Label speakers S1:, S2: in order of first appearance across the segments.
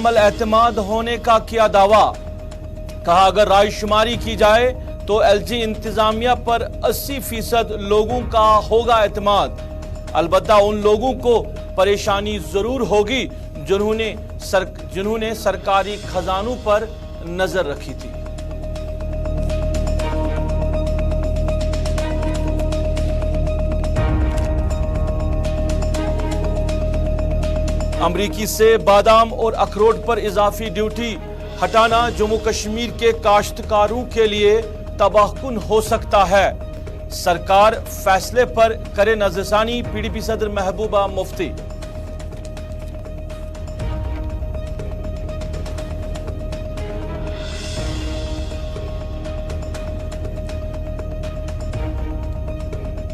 S1: मुकम्मल एतमाद होने का किया दावा। कहा अगर रायशुमारी की जाए तो एलजी इंतजामिया पर 80% लोगों का होगा एतमाद। अलबत्ता उन लोगों को परेशानी जरूर होगी जिन्होंने सरकारी खजानों पर नजर रखी थी। अमरीकी से बादाम और अखरोट पर इजाफी ड्यूटी हटाना जम्मू कश्मीर के काश्तकारों के लिए तबाहकुन हो सकता है। सरकार फैसले पर करे नजरसानी, पीडीपी सदर महबूबा मुफ्ती।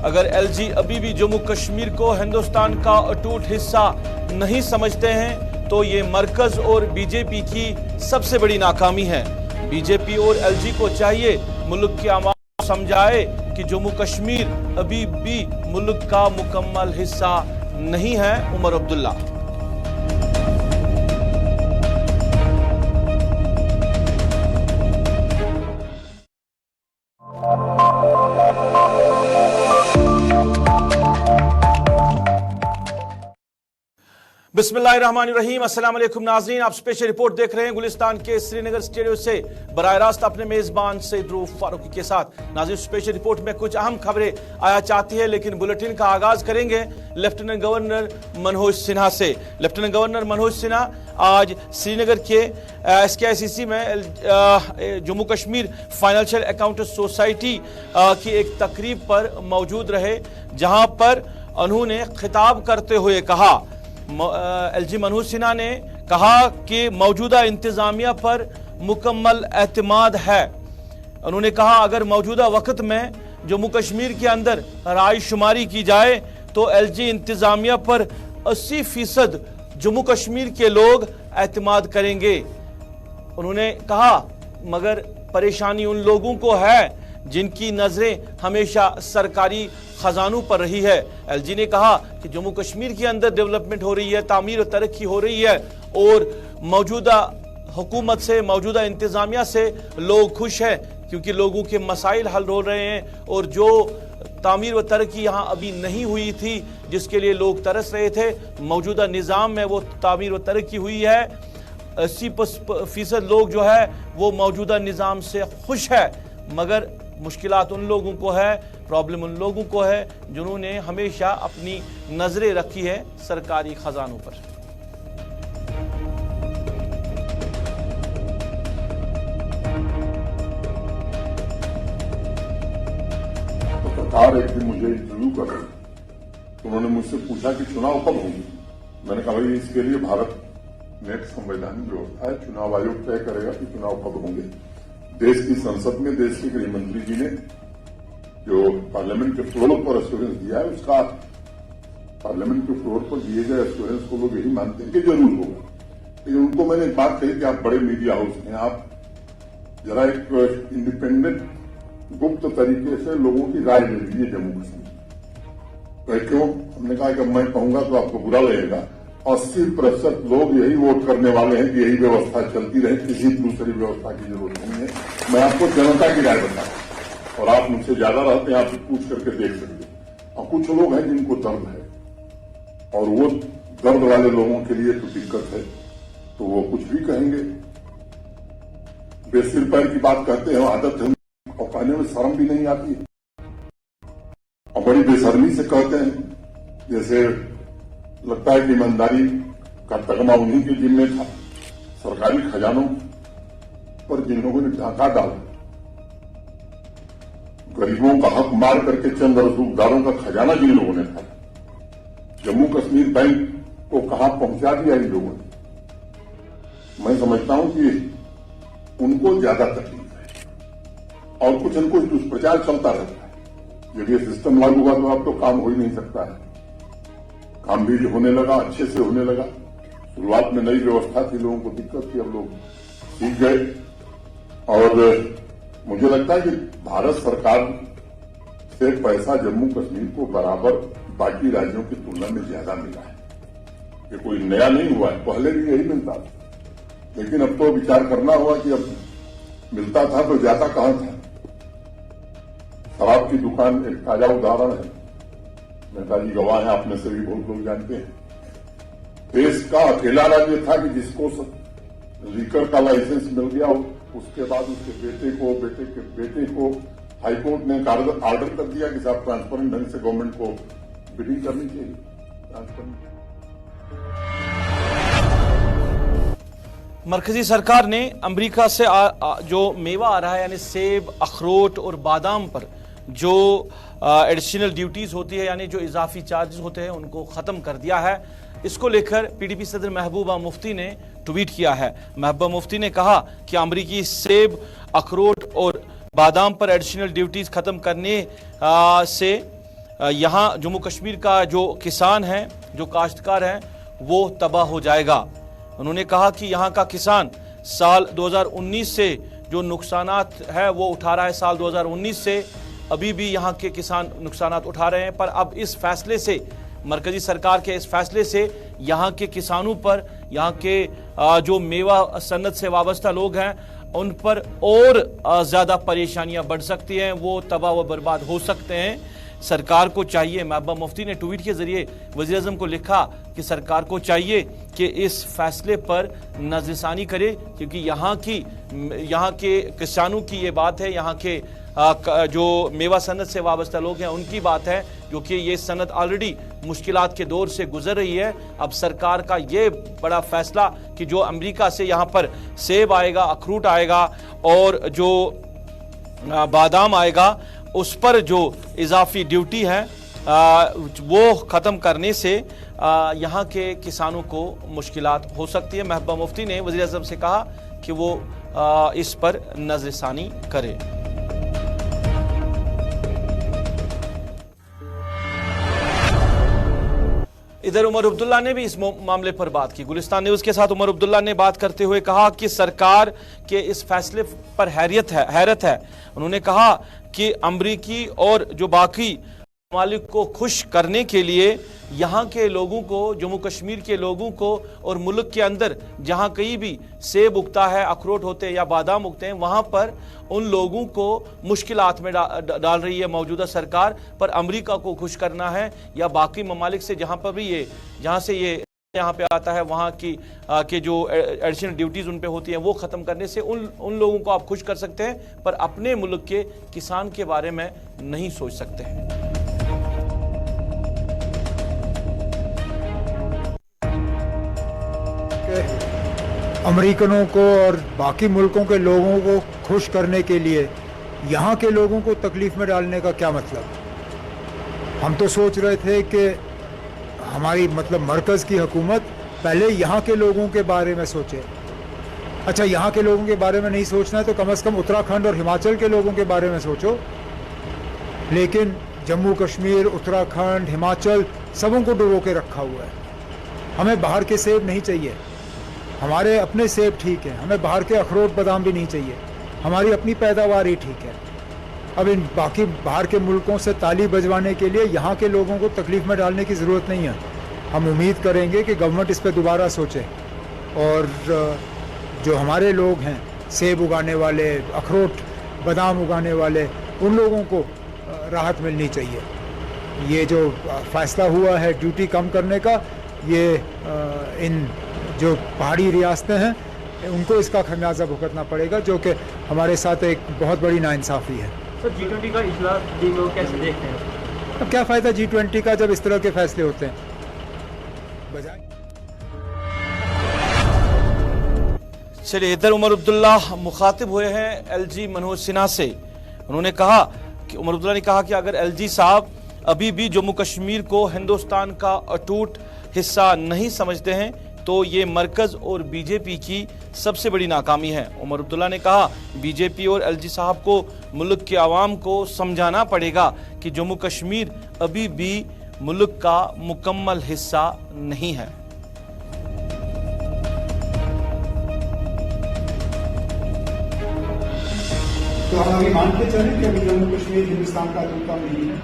S1: अगर एलजी अभी भी जम्मू कश्मीर को हिंदुस्तान का अटूट हिस्सा नहीं समझते हैं तो ये मरकज और बीजेपी की सबसे बड़ी नाकामी है। बीजेपी और एलजी को चाहिए मुल्क की आवाम समझाए कि जम्मू कश्मीर अभी भी मुल्क का मुकम्मल हिस्सा नहीं है। उमर अब्दुल्ला। बिस्मिल्लाहिर्रहमानिर्रहीम, अस्सलाम वालेकुम नाज़रीन, आप स्पेशल रिपोर्ट देख रहे हैं गुलिस्तान के श्रीनगर स्टूडियो से बराह रास्त अपने मेजबान सईद रऊफ फारूकी के साथ। नाज़रीन, स्पेशल रिपोर्ट में कुछ अहम खबरें आया चाहती है, लेकिन बुलेटिन का आगाज करेंगे लेफ्टिनेंट गवर्नर मनोज सिन्हा से। लेफ्टिनेंट गवर्नर मनोज सिन्हा आज श्रीनगर के SKICC में Jammu Kashmir financial accountant society की एक तकरीब पर मौजूद रहे, जहां पर उन्होंने खिताब करते हुए कहा, एलजी मनोज सिन्हा ने कहा कि मौजूदा इंतजामिया पर मुकम्मल एतमाद है। उन्होंने कहा अगर मौजूदा वक्त में जम्मू कश्मीर के अंदर रायशुमारी की जाए तो एलजी इंतजामिया पर 80% जम्मू कश्मीर के लोग एतमाद करेंगे। उन्होंने कहा मगर परेशानी उन लोगों को है जिनकी नजरें हमेशा सरकारी खजानों पर रही है। एलजी ने कहा कि जम्मू कश्मीर के अंदर डेवलपमेंट हो रही है, तामीर और तरक्की हो रही है और मौजूदा हुकूमत से, मौजूदा इंतजामिया से लोग खुश हैं क्योंकि लोगों के मसाइल हल हो रहे हैं और जो तामीर व तरक्की यहाँ अभी नहीं हुई थी जिसके लिए लोग तरस रहे थे, मौजूदा निज़ाम में वो तामीर व तरक्की हुई है। 80% लोग जो है वो मौजूदा निज़ाम से खुश है, मगर मुश्किलात उन लोगों को है, प्रॉब्लम उन लोगों को है जिन्होंने हमेशा अपनी नजरें रखी है सरकारी खजानों पर।
S2: तो सरकार एक दिन मुझे इंटरव्यू कर रही, तो उन्होंने मुझसे पूछा कि चुनाव कब होंगे। मैंने कहा भाई इसके लिए भारत में एक संवैधानिक व्यवस्था है, चुनाव आयोग तय करेगा कि चुनाव कब होंगे। देश की संसद में देश के गृह मंत्री जी ने जो पार्लियामेंट के फ्लोर पर एश्योरेंस दिया है, उसका पार्लियामेंट के फ्लोर पर दिए गए एश्योरेंस को लोग यही मानते हैं कि जरूर होगा। लेकिन उनको मैंने एक बात कही कि आप बड़े मीडिया हाउस हैं, आप जरा एक इंडिपेंडेंट गुप्त तरीके से लोगों की राय ले लीजिए जम्मू कश्मीर। क्यों? हमने कहा कि मैं कहूंगा तो आपको बुरा लगेगा। 80% लोग यही वोट करने वाले हैं कि यही व्यवस्था चलती रहे, किसी दूसरी व्यवस्था की जरूरत नहीं है। मैं आपको जनता की राय बता रहा हूं और आप मुझसे ज्यादा रहते हैं, आप पूछ करके देख सकते। और कुछ लोग हैं जिनको दर्द है और वो दर्द वाले लोगों के लिए तो दिक्कत है, तो वो कुछ भी कहेंगे, बेसिर पैर की बात कहते हैं, आदत है और कहने में शर्म भी नहीं आती और बड़ी बेशर्मी से कहते हैं, जैसे लगता है कि ईमानदारी का तगमा उन्हीं के जिम्मे था। सरकारी खजानों पर जिन लोगों ने डाका डाला, गरीबों का हक मार करके चंद रसूखदारों का खजाना जिन लोगों ने था, जम्मू कश्मीर बैंक को कहां पहुंचा दिया इन लोगों ने। मैं समझता हूं कि उनको ज्यादा तकलीफ है और कुछ न कुछ दुष्प्रचार चलता रहता है। जब ये सिस्टम लागू हुआ तो अब तो काम हो ही नहीं सकता है। काम भी होने लगा, अच्छे से होने लगा। शुरुआत में नई व्यवस्था थी, लोगों को दिक्कत थी, अब लोग सीख गए और मुझे लगता है कि भारत सरकार से पैसा जम्मू कश्मीर को बराबर बाकी राज्यों की तुलना में ज्यादा मिला है। ये कोई नया नहीं हुआ है, पहले भी यही मिलता था। लेकिन अब तो विचार करना हुआ कि अब मिलता था तो जाता कहां था। शराब की दुकान एक ताजा उदाहरण है, नेताजी गवाह हैं, आप में से भी बहुत लोग जानते हैं। देश का अकेला राज्य था कि जिसको लीकर का लाइसेंस मिल गया, उसके बाद उसके बेटे के बेटे को हाईकोर्ट ने ऑर्डर कर दिया कि साहब ट्रांसपेरेंट ढंग से गवर्नमेंट को बिडिंग करनी चाहिए।
S1: मरकजी सरकार ने अमेरिका से जो मेवा आ रहा है यानी सेब, अखरोट और बादाम पर जो एडिशनल ड्यूटीज होती है यानी जो इजाफी चार्जेस होते हैं उनको खत्म कर दिया है। इसको लेकर पीडीपी सदर महबूबा मुफ्ती ने ट्वीट किया है। महबूबा मुफ्ती ने कहा कि अमेरिकी सेब, अखरोट और बादाम पर एडिशनल ड्यूटीज खत्म करने से यहाँ जम्मू कश्मीर का जो किसान है, जो काश्तकार है, वो तबाह हो जाएगा। उन्होंने कहा कि यहाँ का किसान साल 2019 से जो नुकसानात है वो उठा रहा है, साल 2019 से अभी भी यहाँ के किसान नुकसानात उठा रहे हैं। पर अब इस फैसले से, मरकजी सरकार के इस फैसले से यहाँ के किसानों पर, यहाँ के जो मेवा सन्नत से वाबस्ता लोग हैं उन पर और ज्यादा परेशानियां बढ़ सकती हैं, वो तबाह व बर्बाद हो सकते हैं। सरकार को चाहिए, महबूबा मुफ्ती ने ट्वीट के जरिए वज़ीर-ए-आज़म को लिखा कि सरकार को चाहिए कि इस फैसले पर नज़रसानी करे, क्योंकि यहाँ के किसानों की ये बात है, यहाँ के जो मेवा सनत से वाबस्ता लोग हैं उनकी बात है, जो कि ये सनत ऑलरेडी मुश्किलात के दौर से गुजर रही है। अब सरकार का ये बड़ा फैसला कि जो अमेरिका से यहाँ पर सेब आएगा, अखरूट आएगा और जो बादाम आएगा, उस पर जो इजाफी ड्यूटी है वो ख़त्म करने से यहाँ के किसानों को मुश्किलात हो सकती है। महबूबा मुफ्ती ने वज़ीर-ए-आज़म से कहा कि वो इस पर नज़रसानी करे। इधर उमर अब्दुल्ला ने भी इस मामले पर बात की। गुलिस्तान न्यूज के साथ उमर अब्दुल्ला ने बात करते हुए कहा कि सरकार के इस फैसले पर हैरत है। उन्होंने कहा कि अमरीकी और जो बाकी मालिक को खुश करने के लिए यहाँ के लोगों को, जम्मू कश्मीर के लोगों को और मुल्क के अंदर जहाँ कहीं भी सेब उगता है, अखरोट होते हैं या बादाम उगते हैं, वहाँ पर उन लोगों को मुश्किलात में डाल रही है मौजूदा सरकार। पर अमेरिका को खुश करना है या बाकी ममालिक से जहाँ पर भी जहाँ से ये यहाँ पे आता है, वहाँ की के जो एडिशनल ड्यूटीज उन पे होती हैं वो ख़त्म करने से उन लोगों को आप खुश कर सकते हैं, पर अपने मुल्क के किसान के बारे में नहीं सोच सकते हैं।
S3: अमेरिकनों को और बाकी मुल्कों के लोगों को खुश करने के लिए यहाँ के लोगों को तकलीफ में डालने का क्या मतलब। हम तो सोच रहे थे कि हमारी मरकज़ की हुकूमत पहले यहाँ के लोगों के बारे में सोचे। अच्छा, यहाँ के लोगों के बारे में नहीं सोचना है तो कम से कम उत्तराखंड और हिमाचल के लोगों के बारे में सोचो। लेकिन जम्मू कश्मीर, उत्तराखंड, हिमाचल सबों को डुबो के रखा हुआ है। हमें बाहर के सेब नहीं चाहिए, हमारे अपने सेब ठीक है। हमें बाहर के अखरोट बादाम भी नहीं चाहिए, हमारी अपनी पैदावार ही ठीक है। अब इन बाकी बाहर के मुल्कों से ताली बजवाने के लिए यहाँ के लोगों को तकलीफ में डालने की ज़रूरत नहीं है। हम उम्मीद करेंगे कि गवर्नमेंट इस पर दोबारा सोचे और जो हमारे लोग हैं, सेब उगाने वाले, अखरोट बादाम उगाने वाले, उन लोगों को राहत मिलनी चाहिए। ये जो फ़ैसला हुआ है ड्यूटी कम करने का, ये इन जो पहाड़ी रियासतें हैं उनको इसका खमियाजा भुगतना पड़ेगा, जो कि हमारे साथ एक बहुत बड़ी नाइंसाफ़ी है।
S4: सर, G20 का इजलास भी लोग कैसे देखते हैं?
S3: अब क्या फ़ायदा G20 का जब इस तरह के फैसले होते हैं। बजाय
S1: चलिए, इधर उमर अब्दुल्ला मुखातिब हुए हैं LG मनोज सिन्हा से। उन्होंने कहा कि उमर अब्दुल्ला ने कहा कि अगर LG साहब अभी भी जम्मू कश्मीर को हिंदुस्तान का अटूट हिस्सा नहीं समझते हैं तो ये मरकज और बीजेपी की सबसे बड़ी नाकामी है। उमर अब्दुल्ला ने कहा बीजेपी और LG साहब को मुल्क के आवाम को समझाना पड़ेगा कि जम्मू कश्मीर अभी भी मुल्क का मुकम्मल हिस्सा नहीं है।
S5: तो हम अभी मान के चलें कि अभी जम्मू कश्मीर हिंदुस्तान का अटूट नहीं है,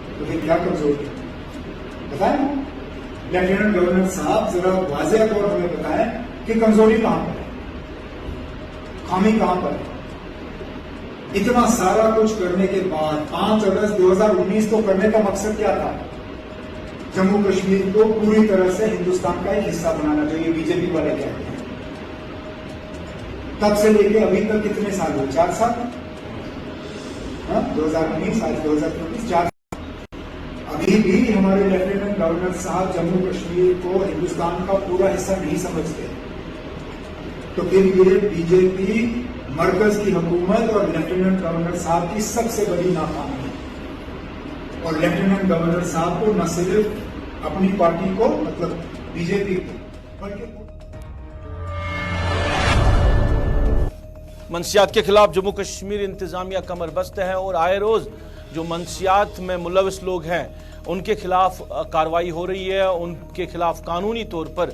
S5: तो फिर क्या कमजोर है बताएं। लेफ्टिनेंट गवर्नर साहब जरा वाज़ेह तौर हमें बताएं कि कमजोरी कहां पर है, खामी कहां पर है। इतना सारा कुछ करने के बाद 5 अगस्त 2019 को करने का मकसद क्या था? जम्मू कश्मीर को पूरी तरह से हिंदुस्तान का एक हिस्सा बनाना, जो ये बीजेपी वाले कहते हैं। तब से लेके अभी तक कितने साल हुए? 4 साल। 2019 आज 2024, 4 अभी भी हमारे लेफ्टिनेंट गवर्नर साहब जम्मू कश्मीर को हिंदुस्तान का पूरा हिस्सा नहीं समझते। तो फिर ये बीजेपी मरकज की हुकूमत और लेफ्टिनेंट गवर्नर साहब की सबसे बड़ी नाकामी है। और लेफ्टिनेंट गवर्नर साहब को न सिर्फ अपनी पार्टी को, मतलब बीजेपी को, बल्कि
S1: मंशियात के खिलाफ जम्मू कश्मीर इंतजामिया कमर बस्त है और आए रोज जो मंशियात में मुलविस लोग हैं उनके खिलाफ कार्रवाई हो रही है। उनके खिलाफ कानूनी तौर पर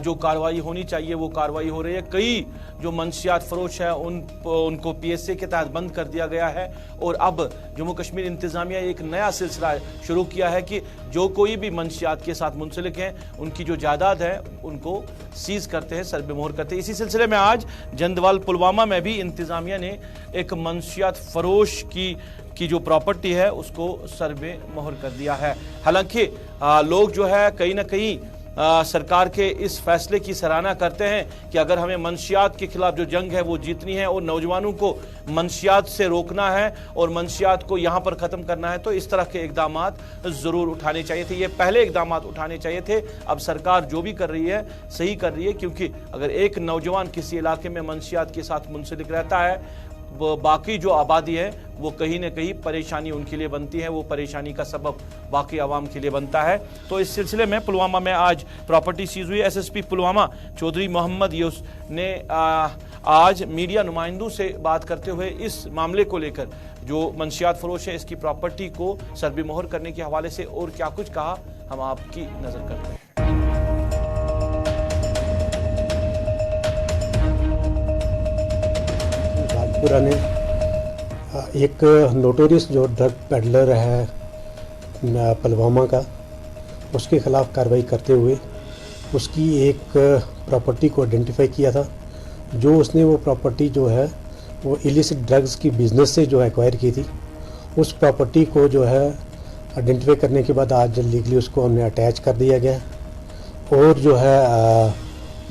S1: जो कार्रवाई होनी चाहिए वो कार्रवाई हो रही है। कई जो मंशियात फरोश है उनको PSA के तहत बंद कर दिया गया है। और अब जम्मू कश्मीर इंतजामिया एक नया सिलसिला शुरू किया है कि जो कोई भी मंशियात के साथ मुंसलिक हैं उनकी जो जायदाद है उनको सीज करते हैं, सर पे मोहर करते हैं। इसी सिलसिले में आज जंदवाल पुलवामा में भी इंतजामिया ने एक मंशियात फरोश की जो प्रॉपर्टी है उसको सर पे मोहर कर दिया है। हालांकि लोग जो है कहीं ना कहीं सरकार के इस फैसले की सराहना करते हैं कि अगर हमें मंशियात के खिलाफ जो जंग है वो जीतनी है और नौजवानों को मंशियात से रोकना है और मंशियात को यहाँ पर ख़त्म करना है तो इस तरह के इकदाम ज़रूर उठाने चाहिए थे। ये पहले इकदाम उठाने चाहिए थे। अब सरकार जो भी कर रही है सही कर रही है, क्योंकि अगर एक नौजवान किसी इलाके में मंशियात के साथ मुंसलिक रहता है वो बाकी जो आबादी है वो कहीं ना कहीं परेशानी उनके लिए बनती है, वो परेशानी का सबब बाकी आवाम के लिए बनता है। तो इस सिलसिले में पुलवामा में आज प्रॉपर्टी सीज हुई। SSP पुलवामा चौधरी मोहम्मद यूस ने आज मीडिया नुमाइंदों से बात करते हुए इस मामले को लेकर जो मंशियात फरोश है इसकी प्रॉपर्टी को सरबी मोहर करने के हवाले से और क्या कुछ कहा हम आपकी नजर करते हैं।
S6: राजपुरा ने एक नोटोरियस जो ड्रग पेडलर है पुलवामा का, उसके खिलाफ कार्रवाई करते हुए उसकी एक प्रॉपर्टी को आइडेंटिफाई किया था। जो उसने वो प्रॉपर्टी जो है वो इलिसिट ड्रग्स की बिजनेस से जो एक्वायर की थी, उस प्रॉपर्टी को जो है आइडेंटिफाई करने के बाद आज लीगली उसको हमने अटैच कर दिया गया। और जो है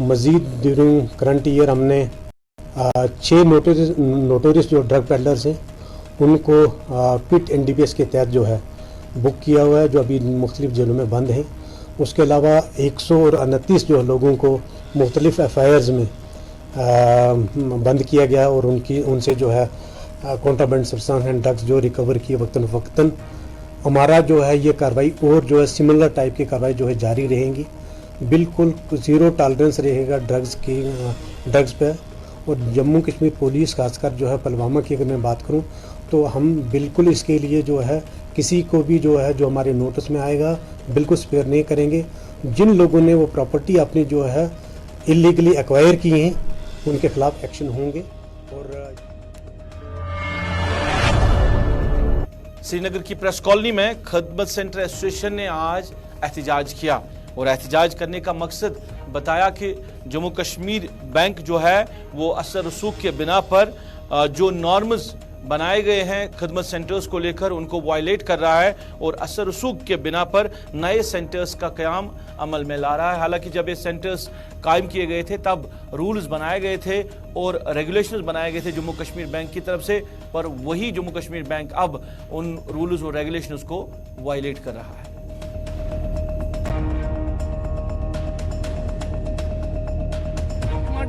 S6: मज़ीद ड्यूरिंग करंट ईयर हमने 6 नोटोरियस जो ड्रग पेडलर्स हैं उनको पिट NDPS के तहत जो है बुक किया हुआ है, जो अभी मुख्तलिफ जेलों में बंद हैं। उसके अलावा 129 जो लोगों को मुख्तलिफ FIRs में बंद किया गया और उनसे जो है कॉन्ट्राबैंड सब्सटेंस एंड ड्रग्स जो रिकवर किए वक्तन फ़वक्तन। हमारा जो है ये कार्रवाई और जो है सिमिलर टाइप की कार्रवाई जो है जारी रहेंगी। बिल्कुल 0 टॉलरेंस रहेगा ड्रग्स पे। और जम्मू कश्मीर पुलिस खासकर जो है पुलवामा की अगर मैं बात करूं तो हम बिल्कुल इसके लिए जो है किसी को भी जो है जो हमारे नोटिस में आएगा बिल्कुल स्पेयर नहीं करेंगे। जिन लोगों ने वो प्रॉपर्टी अपनी जो है इलीगली एक्वायर की हैं उनके खिलाफ एक्शन होंगे। और
S1: श्रीनगर की प्रेस कॉलोनी में खदमत सेंटर एसोसिएशन ने आज एहतजाज किया और एहतजाज करने का मकसद बताया कि जम्मू कश्मीर बैंक जो है वो असर रसूख के बिना पर जो नॉर्म्स बनाए गए हैं खदमत सेंटर्स को लेकर उनको वायलेट कर रहा है और असर रसूख के बिना पर नए सेंटर्स का क़याम अमल में ला रहा है। हालांकि जब ये सेंटर्स कायम किए गए थे तब रूल्स बनाए गए थे और रेगुलेशंस बनाए गए थे जम्मू कश्मीर बैंक की तरफ से, पर वही जम्मू कश्मीर बैंक अब उन रूल्स और रेगुलेशंस को वायलेट कर रहा है।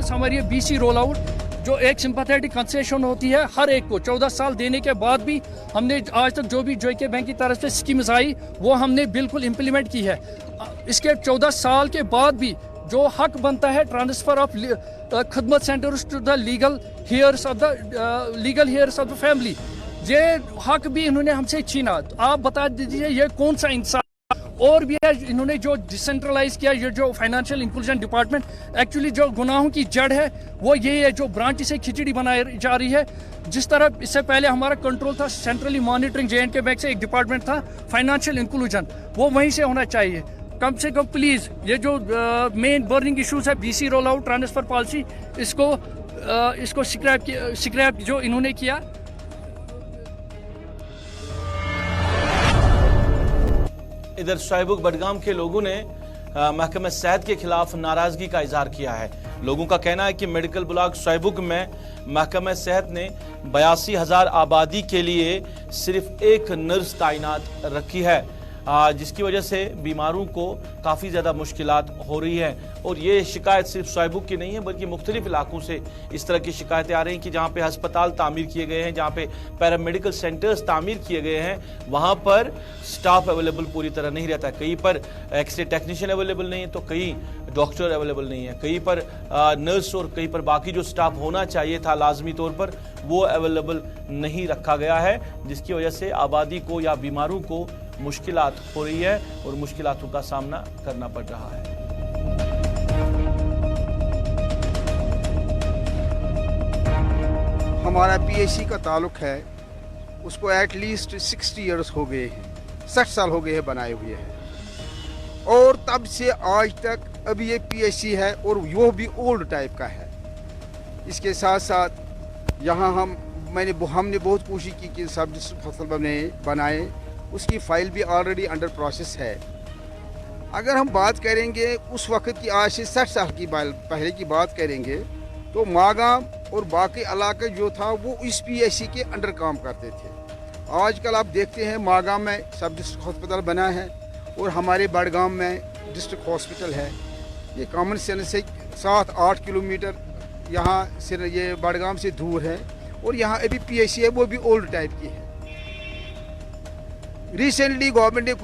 S7: हमारी BC रोल आउट जो एक सिंपैथेटिक कंसेशन होती है हर एक को 14 साल देने के बाद भी हमने आज तक जो भी JK बैंक की तरफ से स्कीम्स आई वो हमने बिल्कुल इम्प्लीमेंट की है। इसके 14 साल के बाद भी जो हक बनता है ट्रांसफर ऑफ खदमत centres to the legal heirs of the family, ये हक भी इन्होंने हमसे छीना। आप बता दीजिए ये कौन सा इंसान और भी है। इन्होंने जो डिसेंट्रलाइज किया, ये जो फाइनेंशियल इंक्लूजन डिपार्टमेंट, एक्चुअली जो गुनाहों की जड़ है वो यही है जो ब्रांच से खिचड़ी बनाई जा रही है। जिस तरह इससे पहले हमारा कंट्रोल था सेंट्रली मॉनिटरिंग JK बैंक से एक डिपार्टमेंट था फाइनेंशियल इंक्लूजन, वो वहीं से होना चाहिए। कम से कम प्लीज ये जो मेन बर्निंग इश्यूज है, BC roll out, transfer policy, इसको स्क्रैप जो इन्होंने किया।
S1: इधर शाहबुग बडगाम के लोगों ने महकमे सेहत के खिलाफ नाराजगी का इजहार किया है। लोगों का कहना है कि मेडिकल ब्लॉक शाहबुग में महकमे सेहत ने 82,000 आबादी के लिए सिर्फ एक नर्स तैनात रखी है, जिसकी वजह से बीमारों को काफ़ी ज़्यादा मुश्किलात हो रही हैं। और ये शिकायत सिर्फ शाहबुग की नहीं है, बल्कि मुख्तलिफ इलाकों से इस तरह की शिकायतें आ रही हैं कि जहाँ पे हस्पताल तामीर किए गए हैं, जहाँ पे पैरामेडिकल सेंटर्स तामीर किए गए हैं, वहाँ पर स्टाफ अवेलेबल पूरी तरह नहीं रहता है। कहीं पर एक्सरे टेक्नीशियन अवेलेबल नहीं है, तो कहीं डॉक्टर अवेलेबल नहीं है, कहीं पर नर्स और कहीं पर बाकी जो स्टाफ होना चाहिए था लाजमी तौर पर, वो अवेलेबल नहीं रखा गया है, जिसकी वजह से आबादी को या बीमारों को मुश्किलात हो रही है और मुश्किलातों का सामना करना पड़ रहा है।
S8: हमारा पीएचसी का ताल्लुक है, उसको एटलीस्ट 60 इयर्स हो गए हैं, 60 साल हो गए हैं बनाए हुए हैं, और तब से आज तक अभी ये पीएचसी है और वो भी ओल्ड टाइप का है। इसके साथ साथ यहाँ हमने बहुत कोशिश की कि सब डिस्ट्रिक्ट हॉस्पिटल बनाए, उसकी फाइल भी ऑलरेडी अंडर प्रोसेस है। अगर हम बात करेंगे उस वक्त की, आज से 60 साल की पहले की बात करेंगे, तो मागाम और बाकी इलाके जो था वो इस पीएचसी के अंडर काम करते थे। आजकल आप देखते हैं मागाम में सब डिस्ट्रिक्ट हॉस्पिटल बना है और हमारे बडगाम में डिस्ट्रिक्ट हॉस्पिटल है। ये कॉमन सेंस से 7-8 किलोमीटर यहाँ से ये बडगाम से दूर है, और यहाँ अभी पीएचसी है, वो भी ओल्ड टाइप की है। रिसेंटली गवर्नमेंट ने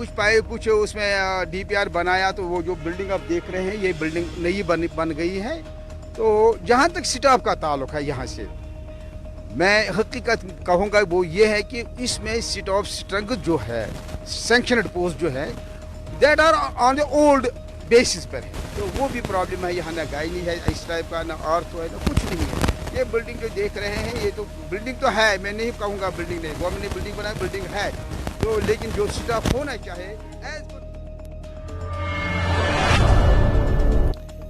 S8: कुछ उसमें डीपीआर बनाया, तो वो जो बिल्डिंग आप देख रहे हैं, ये बिल्डिंग नई बन गई है। तो जहाँ तक स्टाफ का ताल्लुक है, यहाँ से मैं हकीकत कहूँगा वो ये है कि इसमें स्टाफ स्ट्रेंथ जो है, सैंक्शनड पोस्ट जो है, that are on the old basis पर है। तो वो भी प्रॉब्लम है। यहाँ ना गायनी है इस टाइप का, ना आर्थो है, ना कुछ नहीं है। ये बिल्डिंग जो देख रहे हैं, ये तो बिल्डिंग तो है, मैं नहीं कहूँगा बिल्डिंग नहीं, गवर्नमेंट ने बिल्डिंग बनाई, बिल्डिंग है, तो लेकिन जो स्टाफ होना चाहे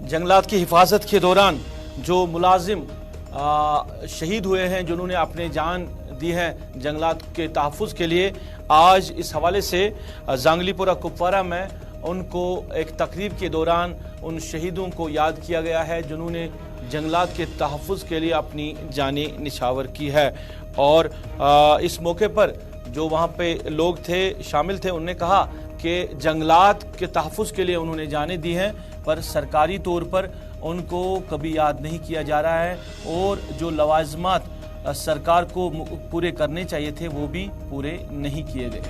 S1: जंगलात की हिफाजत के दौरान जो मुलाजिम शहीद हुए हैं, जिन्होंने अपने जान दी है जंगलात के तहफ़्फ़ुज़ के लिए, आज इस हवाले से जांगलीपुरा कुपवारा में उनको एक तकरीब के दौरान उन शहीदों को याद किया गया है जिन्होंने जंगलात के तहफ़्फ़ुज़ के लिए अपनी जानें निछावर की है। और इस मौके पर जो वहाँ पे लोग थे, शामिल थे, उन्होंने कहा कि जंगलात के तहफ़्फ़ुज़ के लिए उन्होंने जानें दी हैं, पर सरकारी तौर पर उनको कभी याद नहीं किया जा रहा है, और जो लवाज़मात सरकार को पूरे करने चाहिए थे वो भी पूरे नहीं किए गए।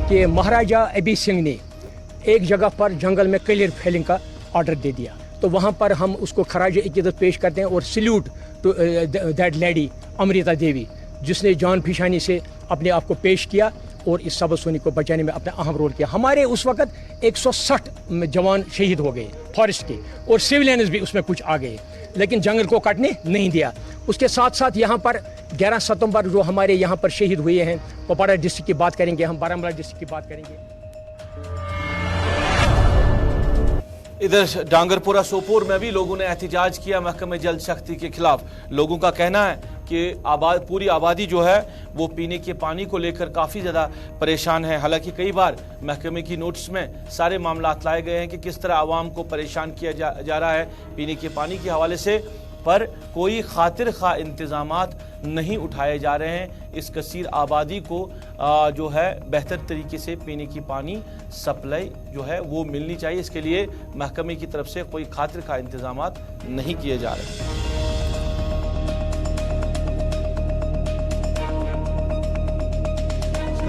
S9: कि महाराजा अभी सिंह ने एक जगह पर जंगल में क्लियर फेलिंग का ऑर्डर दे दिया, तो वहाँ पर हम उसको खराज इक़्क़दत पेश करते हैं और salute to that lady Amrita Devi, जिसने जान फिशानी से अपने आप को पेश किया और इस सबसोनी को बचाने में अपना अहम रोल किया। हमारे उस वक्त 160 जवान शहीद हो गए फॉरेस्ट के, और सिविलियंस भी उसमें कुछ आ गए, लेकिन जंगल को काटने नहीं दिया। उसके साथ साथ यहाँ पर 11 सितंबर जो हमारे यहाँ पर शहीद हुए हैं, कुपवारा डिस्ट्रिक्ट की बात करेंगे, हम बारामूला डिस्ट्रिक्ट की बात करेंगे।
S1: इधर डांगरपुरा सोपोर में भी लोगों ने एहतजाज किया महकमे जल शक्ति के खिलाफ। लोगों का कहना है कि पूरी आबादी जो है वो पीने के पानी को लेकर काफ़ी ज़्यादा परेशान है। हालांकि कई बार महकमे की नोटिस में सारे मामला लाए गए हैं कि किस तरह आवाम को परेशान किया जा रहा है पीने के पानी के हवाले से, पर कोई खातिर खा इंतजामात नहीं उठाए जा रहे हैं। इस कसीर आबादी को जो है बेहतर तरीके से पीने की पानी सप्लाई जो है वो मिलनी चाहिए। इसके लिए महकमे की तरफ से कोई खातिर खा इंतजामात नहीं किए जा रहे।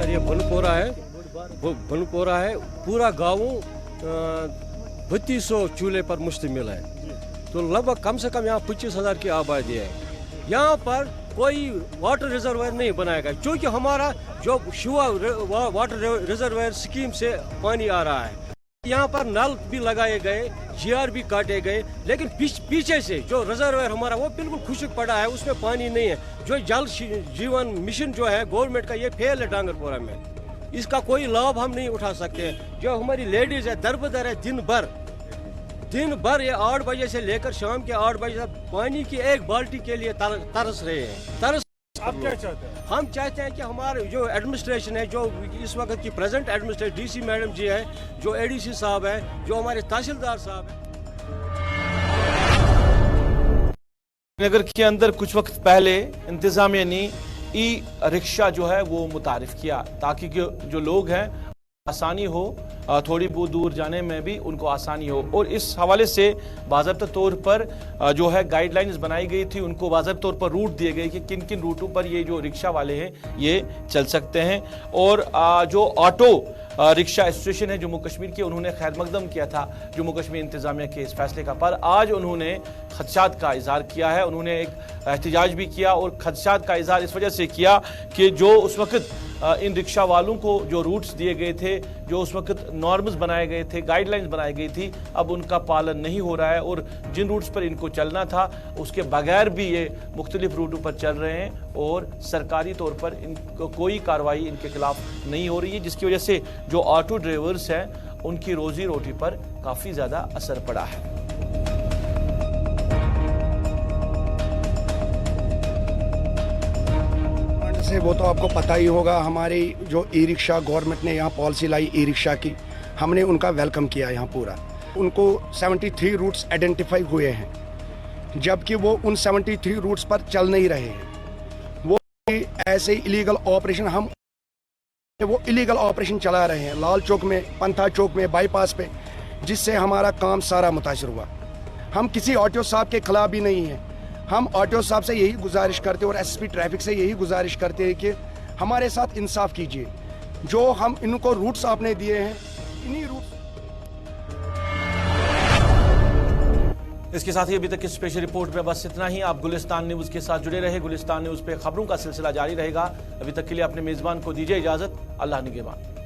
S10: ये बनपोरा है, पूरा गाँव 3200 चूल्हे पर मुश्तमिल है, तो लगभग कम से कम यहाँ 25,000 की आबादी है। यहाँ पर कोई वाटर रिजर्वायर नहीं बनाया गया, क्योंकि हमारा जो शिवा वाटर रिजर्वायर स्कीम से पानी आ रहा है। यहाँ पर नल भी लगाए गए, GR भी काटे गए, लेकिन पीछे से जो रिजर्वायर हमारा वो बिल्कुल खुश्क पड़ा है, उसमें पानी नहीं है। जो जल जीवन मिशन जो है गवर्नमेंट का, ये फेल है डांगरपोरा में, इसका कोई लाभ हम नहीं उठा सकते। जो हमारी लेडीज है दरबदर है, दिन भर ये 8 बजे से लेकर शाम के 8 बजे तक पानी की एक बाल्टी के लिए तरस रहे हैं।
S1: आप क्या चाहते हैं?
S10: हम चाहते हैं कि हमारे जो एडमिनिस्ट्रेशन है, जो इस वक्त की प्रेजेंट एडमिनिस्ट्रेशन DC मैडम जी है, जो ADC साहब है, जो हमारे तहसीलदार साहब है।
S1: नगर के अंदर कुछ वक्त पहले इंतजामिया ने ई-रिक्शा जो है वो मुतारिफ किया ताकि जो लोग हैं आसानी हो, थोड़ी बहुत दूर जाने में भी उनको आसानी हो। और इस हवाले से बाज़ाब्ता तौर पर जो है गाइडलाइंस बनाई गई थी, उनको बाज़ाब्ता तौर पर रूट दिए गए कि किन किन रूटों पर ये जो रिक्शा वाले हैं ये चल सकते हैं। और जो ऑटो रिक्शा एसोसिएशन है जम्मू कश्मीर के, उन्होंने खैर मकदम किया था जम्मू कश्मीर इंतजामिया के इस फैसले का, पर आज उन्होंने खदशात का इजहार किया है। उन्होंने एक एहतजाज भी किया और खदशात का इजहार इस वजह से किया कि जो उस वक्त इन रिक्शा वालों को जो रूट्स दिए गए थे, जो उस वक्त नॉर्म्स बनाए गए थे, गाइडलाइंस बनाई गई थी, अब उनका पालन नहीं हो रहा है और जिन रूट्स पर इनको चलना था उसके बगैर भी ये मुख्तलिफ रूटों पर चल रहे हैं और सरकारी तौर पर इनको कोई कार्रवाई इनके खिलाफ नहीं हो रही है, जिसकी वजह से जो ऑटो ड्राइवर्स हैं उनकी रोजी रोटी पर काफ़ी ज़्यादा असर पड़ा है।
S11: से वो तो आपको पता ही होगा, हमारी जो ई-रिक्शा गवर्नमेंट ने यहाँ पॉलिसी लाई ई-रिक्शा की, हमने उनका वेलकम किया यहाँ पूरा। उनको 73 रूट्स आइडेंटिफाई हुए हैं, जबकि वो उन 73 रूट्स पर चल नहीं रहे हैं। वो ऐसे इलीगल ऑपरेशन वो इलीगल ऑपरेशन चला रहे हैं लाल चौक में, पंथा चौक में, बाईपास पे, जिससे हमारा काम सारा मुतासर हुआ। हम किसी ऑटो साहब के खिलाफ भी नहीं हैं, हम ऑटो साहब से यही गुजारिश करते हैं और SSP ट्रैफिक से यही गुजारिश करते हैं कि हमारे साथ इंसाफ कीजिए। जो हम इनको रूट्स आपने दिए हैं, इन्हीं रूट्स।
S1: इसके साथ ही अभी तक की स्पेशल रिपोर्ट में बस इतना ही। आप गुलिस्तान न्यूज के साथ जुड़े रहे। गुलिस्तान न्यूज पे खबरों का सिलसिला जारी रहेगा। अभी तक के लिए अपने मेजबान को दीजिए इजाजत। अल्लाह निगहबान।